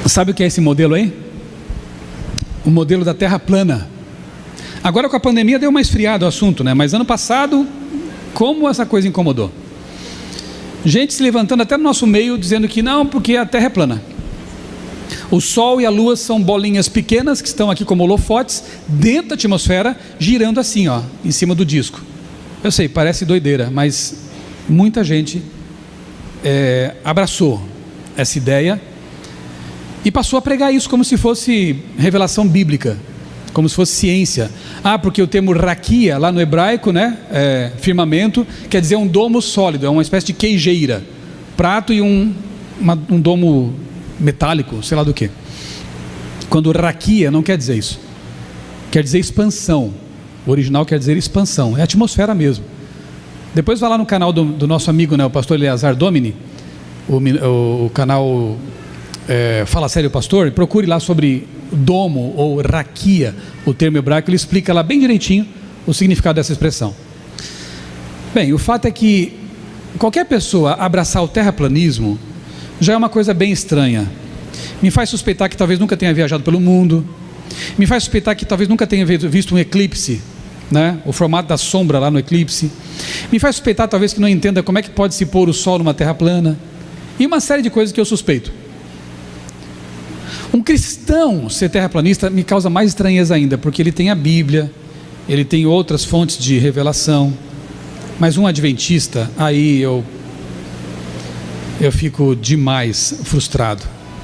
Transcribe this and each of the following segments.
Sabe o que é esse modelo aí? O modelo da Terra plana. Agora com a pandemia deu uma esfriada o assunto, né? Mas ano passado, como essa coisa incomodou? Gente se levantando até no nosso meio, dizendo que não, porque a Terra é plana. O Sol e a Lua são bolinhas pequenas, que estão aqui como holofotes, dentro da atmosfera, girando assim, ó, em cima do disco. Eu sei, parece doideira, mas muita gente abraçou essa ideia e passou a pregar isso como se fosse revelação bíblica, como se fosse ciência. Porque o termo raquia, lá no hebraico, né, firmamento, quer dizer um domo sólido, é uma espécie de queijeira, prato e um domo metálico, sei lá do que. Quando raquia não quer dizer isso, quer dizer expansão. O original quer dizer expansão, é a atmosfera mesmo. Depois vai lá no canal do nosso amigo, né, o pastor Eleazar Domini, o canal Fala Sério Pastor, e procure lá sobre domo ou raquia, o termo hebraico, ele explica lá bem direitinho o significado dessa expressão. Bem, o fato é que qualquer pessoa abraçar o terraplanismo já é uma coisa bem estranha. Me faz suspeitar que talvez nunca tenha viajado pelo mundo, me faz suspeitar que talvez nunca tenha visto um eclipse, né? O formato da sombra lá no eclipse, me faz suspeitar talvez que não entenda como é que pode se pôr o sol numa terra plana, e uma série de coisas que eu suspeito. Um cristão ser terraplanista me causa mais estranheza ainda, porque ele tem a Bíblia, ele tem outras fontes de revelação, mas um adventista, aí eu fico demais frustrado.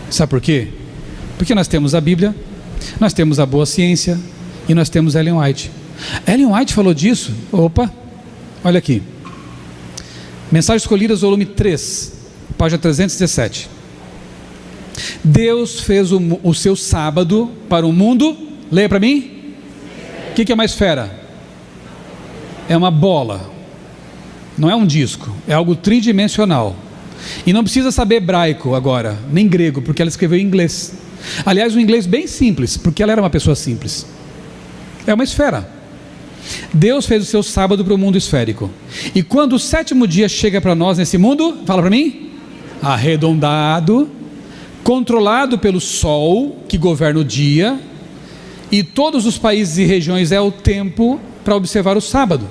Sabe por quê? Porque nós temos a Bíblia, nós temos a boa ciência e nós temos Ellen White. Ellen White falou disso. Opa, olha aqui, Mensagens Escolhidas, volume 3, página 317. Deus fez o seu sábado para o mundo. Leia para mim. O que é uma esfera? É uma bola, não é um disco, é algo tridimensional. E não precisa saber hebraico agora, nem grego, porque ela escreveu em inglês. Aliás, um inglês bem simples, porque ela era uma pessoa simples. É uma esfera. Deus fez o seu sábado para o mundo esférico. E quando o sétimo dia chega para nós nesse mundo, fala para mim, arredondado, controlado pelo sol que governa o dia, e todos os países e regiões é o tempo para observar o sábado.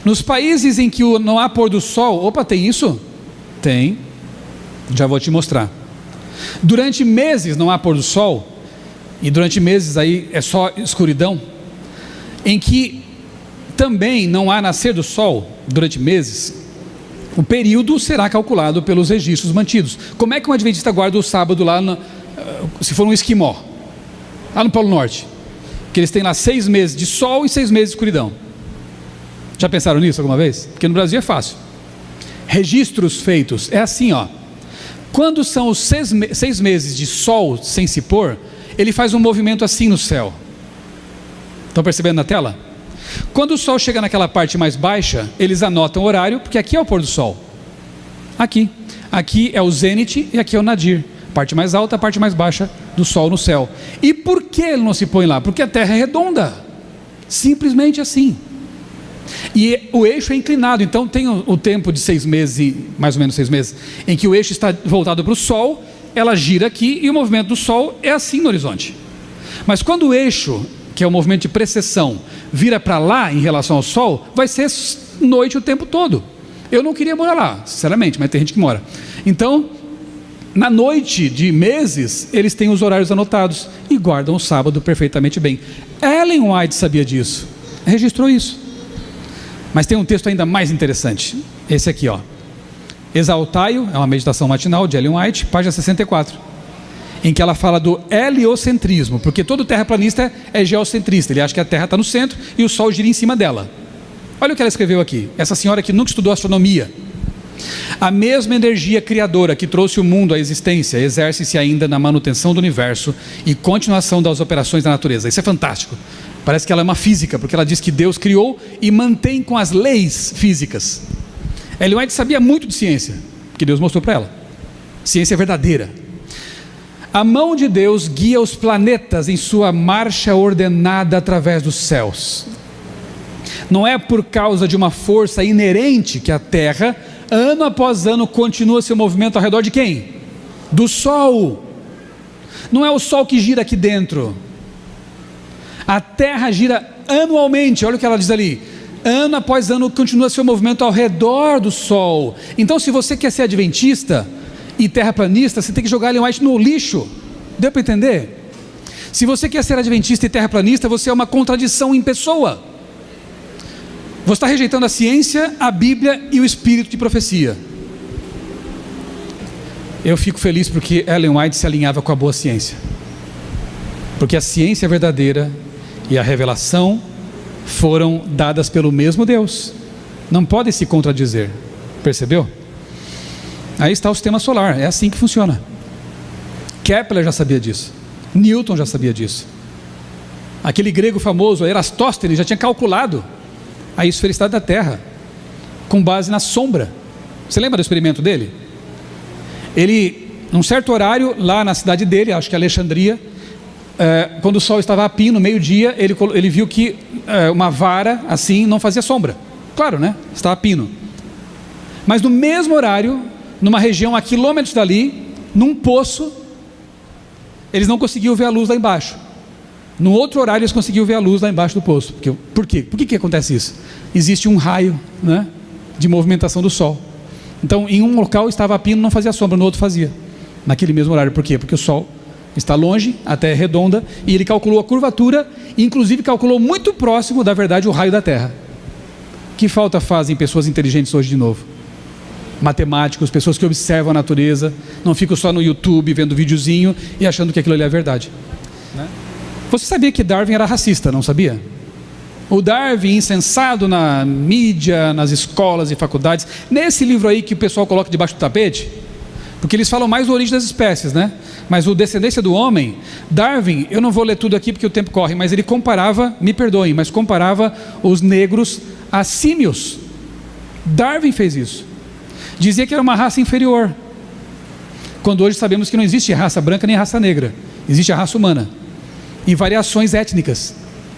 Nos países em que não há pôr do sol, tem isso? Tem, já vou te mostrar. Durante meses não há pôr do sol, e durante meses aí é só escuridão, em que também não há nascer do sol durante meses, o período será calculado pelos registros mantidos. Como é que um adventista guarda o sábado lá, se for um esquimó, lá no Polo Norte, que eles têm lá 6 meses de sol e 6 meses de escuridão? Já pensaram nisso alguma vez? Porque no Brasil é fácil. Registros feitos, é assim, quando são os 6 meses de sol sem se pôr, ele faz um movimento assim no céu. Estão percebendo na tela? Quando o sol chega naquela parte mais baixa, eles anotam o horário, porque aqui é o pôr do sol. Aqui é o zênite e aqui é o nadir. Parte mais alta, a parte mais baixa do sol no céu. E por que ele não se põe lá? Porque a terra é redonda. Simplesmente assim. E o eixo é inclinado, então tem o tempo de 6 meses, mais ou menos 6 meses, em que o eixo está voltado para o sol, ela gira aqui e o movimento do sol é assim no horizonte. Mas quando o eixo, que é o movimento de precessão, vira para lá em relação ao sol, vai ser noite o tempo todo. Eu não queria morar lá, sinceramente, mas tem gente que mora. Então, na noite de meses, eles têm os horários anotados e guardam o sábado perfeitamente bem. Ellen White sabia disso, registrou isso. Mas tem um texto ainda mais interessante, esse aqui, Exaltai-o, é uma meditação matinal de Ellen White, página 64, em que ela fala do heliocentrismo, porque todo terraplanista é geocentrista, ele acha que a Terra está no centro e o Sol gira em cima dela. Olha o que ela escreveu aqui, essa senhora que nunca estudou astronomia. A mesma energia criadora que trouxe o mundo à existência exerce-se ainda na manutenção do universo e continuação das operações da natureza. Isso é fantástico. Parece que ela é uma física, porque ela diz que Deus criou e mantém com as leis físicas. Ellen White sabia muito de ciência, que Deus mostrou para ela. Ciência verdadeira. A mão de Deus guia os planetas em sua marcha ordenada através dos céus. Não é por causa de uma força inerente que a Terra, ano após ano, continua seu movimento ao redor de quem? Do Sol. Não é o Sol que gira aqui dentro. A Terra gira anualmente, olha o que ela diz ali. Ano após ano continua seu movimento ao redor do Sol. Então, se você quer ser adventista e terraplanista, você tem que jogar Ellen White no lixo. Deu para entender? Se você quer ser adventista e terraplanista, você é uma contradição em pessoa. Você está rejeitando a ciência, a Bíblia e o espírito de profecia. Eu fico feliz porque Ellen White se alinhava com a boa ciência. Porque a ciência é verdadeira e a revelação foram dadas pelo mesmo Deus. Não podem se contradizer. Percebeu? Aí está o sistema solar, é assim que funciona. Kepler já sabia disso. Newton já sabia disso. Aquele grego famoso, Erastóstenes, já tinha calculado a esfericidade da Terra com base na sombra. Você lembra do experimento dele? Ele, num certo horário, lá na cidade dele, acho que Alexandria, quando o sol estava a pino, meio-dia, ele viu que uma vara assim não fazia sombra. Claro, né? Estava a pino. Mas no mesmo horário, numa região a quilômetros dali, num poço, eles não conseguiam ver a luz lá embaixo. No outro horário eles conseguiam ver a luz lá embaixo do poço. Por quê? Por que acontece isso? Existe um raio, né, de movimentação do sol. Então em um local estava a pino, não fazia sombra, no outro fazia. Naquele mesmo horário. Por quê? Porque o sol está longe, a Terra é redonda, e ele calculou a curvatura, e inclusive calculou muito próximo, da verdade, o raio da Terra. Que falta fazem pessoas inteligentes hoje de novo? Matemáticos, pessoas que observam a natureza, não ficam só no YouTube vendo videozinho e achando que aquilo ali é verdade, né? Você sabia que Darwin era racista, não sabia? O Darwin, incensado na mídia, nas escolas e faculdades, nesse livro aí que o pessoal coloca debaixo do tapete, porque eles falam mais da origem das espécies, né? Mas o Descendência do Homem, Darwin, eu não vou ler tudo aqui porque o tempo corre, mas ele comparava, me perdoem, mas comparava os negros a símios. Darwin fez isso. Dizia que era uma raça inferior, quando hoje sabemos que não existe raça branca nem raça negra, existe a raça humana e variações étnicas.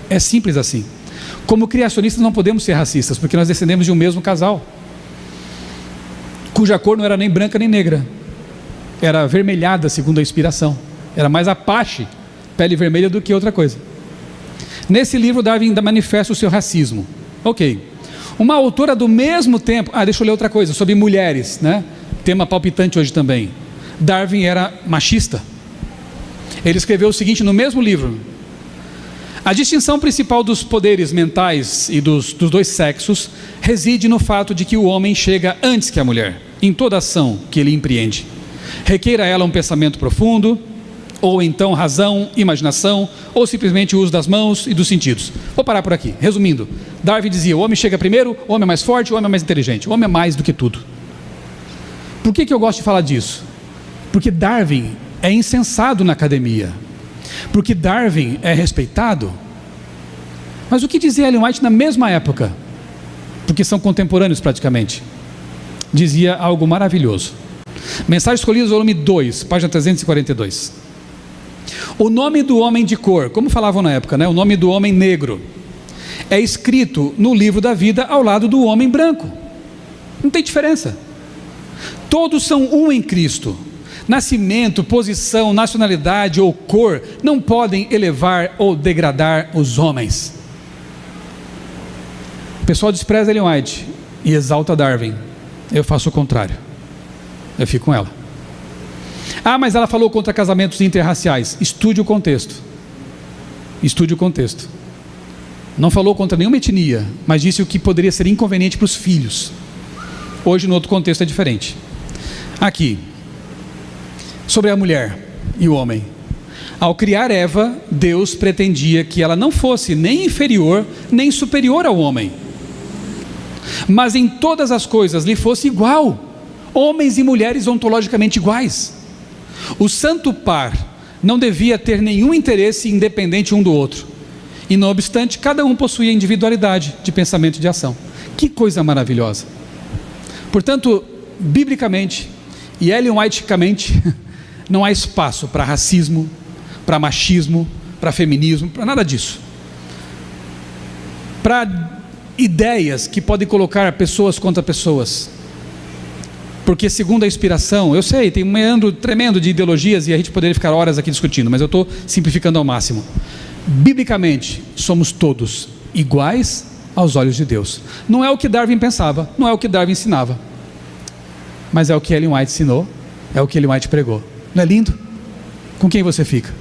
É simples assim. Como criacionistas não podemos ser racistas, porque nós descendemos de um mesmo casal, cuja cor não era nem branca nem negra, era avermelhada segundo a inspiração, era mais Apache, pele vermelha, do que outra coisa. Nesse livro Darwin ainda manifesta o seu racismo. Ok. Uma autora do mesmo tempo, deixa eu ler outra coisa, sobre mulheres, né? Tema palpitante hoje também. Darwin era machista. Ele escreveu o seguinte no mesmo livro: a distinção principal dos poderes mentais e dos dois sexos reside no fato de que o homem chega antes que a mulher, em toda ação que ele empreende. Requeira ela um pensamento profundo, ou então razão, imaginação, ou simplesmente o uso das mãos e dos sentidos. Vou parar por aqui. Resumindo, Darwin dizia: o homem chega primeiro, o homem é mais forte, o homem é mais inteligente, o homem é mais do que tudo. Por que eu gosto de falar disso? Porque Darwin é incensado na academia, porque Darwin é respeitado. Mas o que dizia Ellen White na mesma época? Porque são contemporâneos praticamente. Dizia algo maravilhoso. Mensagens Escolhidas, volume 2, página 342. O nome do homem de cor, como falavam na época, né? O nome do homem negro é escrito no livro da vida ao lado do homem branco. Não tem diferença. Todos são um em Cristo. Nascimento, posição, nacionalidade ou cor não podem elevar ou degradar os homens. O pessoal despreza Ellen White e exalta Darwin. Eu faço o contrário. Eu fico com ela. Mas ela falou contra casamentos interraciais. Estude o contexto. Estude o contexto. Não falou contra nenhuma etnia, mas disse o que poderia ser inconveniente para os filhos. Hoje, no outro contexto, é diferente. Aqui, sobre a mulher e o homem. Ao criar Eva, Deus pretendia que ela não fosse nem inferior, nem superior ao homem, mas em todas as coisas lhe fosse igual. Homens e mulheres ontologicamente iguais. O santo par não devia ter nenhum interesse independente um do outro, e não obstante, cada um possuía individualidade de pensamento e de ação. Que coisa maravilhosa! Portanto, biblicamente e Ellen Whiteicamente, não há espaço para racismo, para machismo, para feminismo, para nada disso. Para ideias que podem colocar pessoas contra pessoas. Porque segundo a inspiração, eu sei, tem um meandro tremendo de ideologias e a gente poderia ficar horas aqui discutindo, mas eu estou simplificando ao máximo. Biblicamente, somos todos iguais aos olhos de Deus. Não é o que Darwin pensava, não é o que Darwin ensinava, mas é o que Ellen White ensinou, é o que Ellen White pregou. Não é lindo? Com quem você fica?